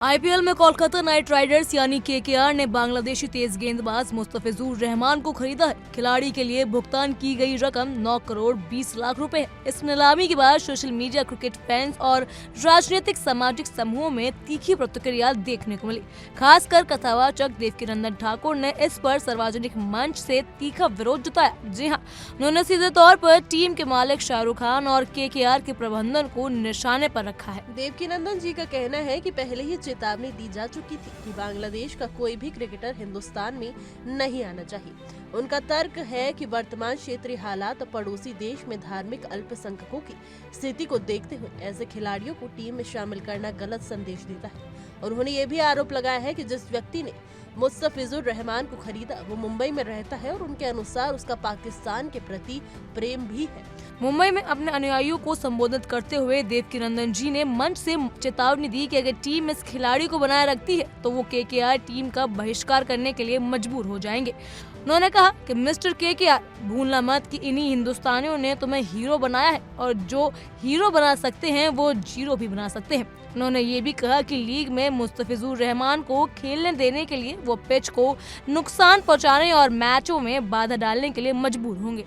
IPL में Kolkata night Riders यानी KKR ने बांग्लादेशी तेज गेंदबाज मुस्तफिजुर रहमान को खरीदा है। खिलाड़ी के लिए भुगतान की गई रकम 9 करोड़ 20 लाख रुपए है। इस नीलामी के बाद सोशल मीडिया, क्रिकेट फैंस और राजनीतिक सामाजिक समूहों में तीखी प्रतिक्रिया देखने को मिली। खासकर कथावाचक देवकीनंदन ठाकुर ने इस पर सार्वजनिक मंच से तीखा विरोध जताया। जी हाँ, उन्होंने सीधे तौर पर टीम के मालिक शाहरुख खान और केकेआर के प्रबंधन को निशाने पर रखा है। देवकीनंदन जी का कहना है कि पहले ही चेतावनी दी जा चुकी थी कि बांग्लादेश का कोई भी क्रिकेटर हिंदुस्तान में नहीं आना चाहिए। उनका तर्क है कि वर्तमान क्षेत्रीय हालात और पड़ोसी देश में धार्मिक अल्पसंख्यकों की स्थिति को देखते हुए ऐसे खिलाड़ियों को टीम में शामिल करना गलत संदेश देता है। और उन्होंने ये भी आरोप लगाया है कि जिस व्यक्ति ने मुस्तफिजुर रहमान को खरीदा वो मुंबई में रहता है और उनके अनुसार उसका पाकिस्तान के प्रति प्रेम भी है। मुंबई में अपने अनुयायियों को संबोधित करते हुए देवकीनंदन जी ने मंच से चेतावनी दी कि अगर टीम इस खिलाड़ी को बनाए रखती है तो वो केकेआर टीम का बहिष्कार करने के लिए मजबूर हो जाएंगे। उन्होंने कहा कि मिस्टर केकेआर, भूलना मत कि इन्हीं हिंदुस्तानियों ने तुम्हें हीरो बनाया है और जो हीरो बना सकते हैं वो जीरो भी बना सकते हैं। उन्होंने ये भी कहा कि लीग में मुस्तफिजुर रहमान को खेलने देने के लिए वो पिच को नुकसान पहुंचाने और मैचों में बाधा डालने के लिए मजबूर होंगे।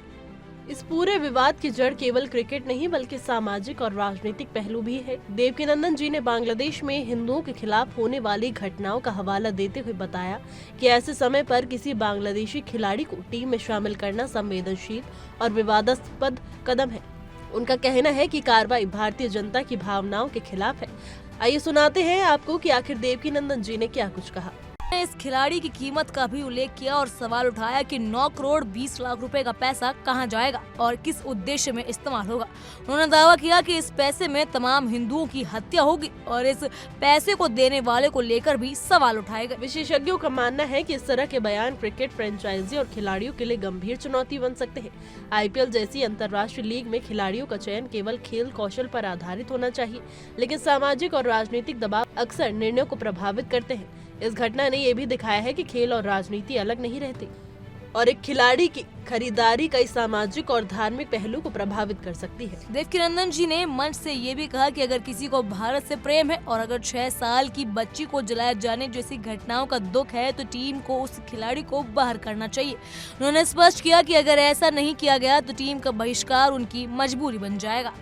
इस पूरे विवाद की जड़ केवल क्रिकेट नहीं बल्कि सामाजिक और राजनीतिक पहलू भी है। देवकीनंदन जी ने बांग्लादेश में हिंदुओं के खिलाफ होने वाली घटनाओं का हवाला देते हुए बताया कि ऐसे समय पर किसी बांग्लादेशी खिलाड़ी को टीम में शामिल करना संवेदनशील और विवादास्पद कदम है। उनका कहना है कि कार्रवाई भारतीय जनता की भावनाओं के खिलाफ है। आइए सुनाते हैं आपको कि आखिर देवकीनंदन जी ने क्या कुछ कहा। इस खिलाड़ी की कीमत का भी उल्लेख किया और सवाल उठाया कि 9 करोड़ 20 लाख रुपए का पैसा कहां जाएगा और किस उद्देश्य में इस्तेमाल होगा। उन्होंने दावा किया कि इस पैसे में तमाम हिंदुओं की हत्या होगी और इस पैसे को देने वाले को लेकर भी सवाल उठाए गए। विशेषज्ञों का मानना है कि इस तरह के बयान क्रिकेट फ्रेंचाइजी और खिलाड़ियों के लिए गंभीर चुनौती बन सकते हैं। आईपीएल जैसी अंतर्राष्ट्रीय लीग में खिलाड़ियों का चयन केवल खेल कौशल पर आधारित होना चाहिए, लेकिन सामाजिक और राजनीतिक दबाव अक्सर निर्णयों को प्रभावित करते हैं। इस घटना ने यह भी दिखाया है कि खेल और राजनीति अलग नहीं रहते और एक खिलाड़ी की खरीदारी कई सामाजिक और धार्मिक पहलू को प्रभावित कर सकती है। देवकीनंदन जी ने मंच से ये भी कहा कि अगर किसी को भारत से प्रेम है और अगर 6 साल की बच्ची को जलाए जाने जैसी घटनाओं का दुख है तो टीम को उस खिलाड़ी को बाहर करना चाहिए। उन्होंने स्पष्ट किया कि अगर ऐसा नहीं किया गया तो टीम का बहिष्कार उनकी मजबूरी बन जाएगा।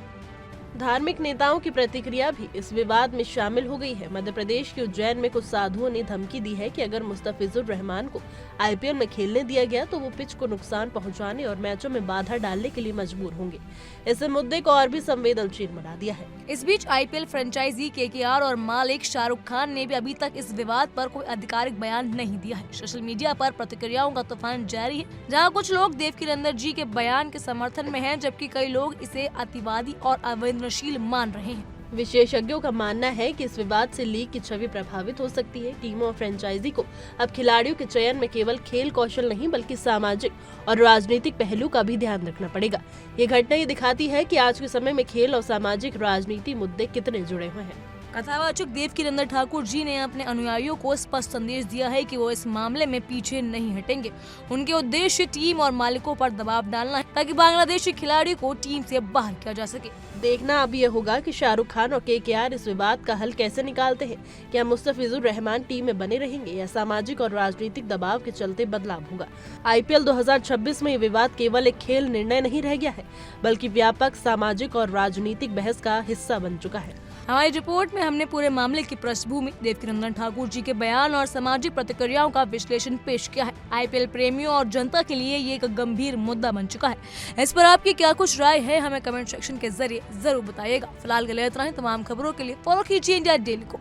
धार्मिक नेताओं की प्रतिक्रिया भी इस विवाद में शामिल हो गई है। मध्य प्रदेश के उज्जैन में कुछ साधुओं ने धमकी दी है कि अगर मुस्तफिजुर रहमान को आईपीएल में खेलने दिया गया तो वो पिच को नुकसान पहुंचाने और मैचों में बाधा डालने के लिए मजबूर होंगे। इस मुद्दे को और भी संवेदनशील बना दिया है। इस बीच आईपीएल फ्रेंचाइजी केकेआर और मालिक शाहरुख खान ने भी अभी तक इस विवाद पर कोई आधिकारिक बयान नहीं दिया है। सोशल मीडिया पर प्रतिक्रियाओं का तूफान जारी है, जहाँ कुछ लोग देवकीनंदन जी के बयान के समर्थन में हैं, जबकि कई लोग इसे अतिवादी और अवैधशील मान रहे हैं। विशेषज्ञों का मानना है कि इस विवाद से लीग की छवि प्रभावित हो सकती है। टीमों और फ्रेंचाइजी को अब खिलाड़ियों के चयन में केवल खेल कौशल नहीं बल्कि सामाजिक और राजनीतिक पहलू का भी ध्यान रखना पड़ेगा। ये घटना ये दिखाती है कि आज के समय में खेल और सामाजिक राजनीति मुद्दे कितने जुड़े हुए हैं। कथावाचक देवकीनंदन ठाकुर जी ने अपने अनुयायियों को स्पष्ट संदेश दिया है कि वो इस मामले में पीछे नहीं हटेंगे। उनके उद्देश्य टीम और मालिकों पर दबाव डालना है ताकि बांग्लादेशी खिलाड़ी को टीम से बाहर किया जा सके। देखना अब ये होगा कि शाहरुख खान और केकेआर इस विवाद का हल कैसे निकालते हैं। क्या मुस्तफिजुर रहमान टीम में बने रहेंगे या सामाजिक और राजनीतिक दबाव के चलते बदलाव होगा। आईपीएल 2026 में ये विवाद केवल एक खेल निर्णय नहीं रह गया है बल्कि व्यापक सामाजिक और राजनीतिक बहस का हिस्सा बन चुका है। हमारी रिपोर्ट में हमने पूरे मामले की पृष्ठभूमि, देवकीनंदन ठाकुर जी के बयान और सामाजिक प्रतिक्रियाओं का विश्लेषण पेश किया है। आईपीएल प्रेमियों और जनता के लिए ये एक गंभीर मुद्दा बन चुका है। इस पर आपकी क्या कुछ राय है, हमें कमेंट सेक्शन के जरिए जरूर बताइएगा। फिलहाल के लिए इतना ही। तमाम खबरों के लिए फॉलो कीजिए इंडिया डेली को।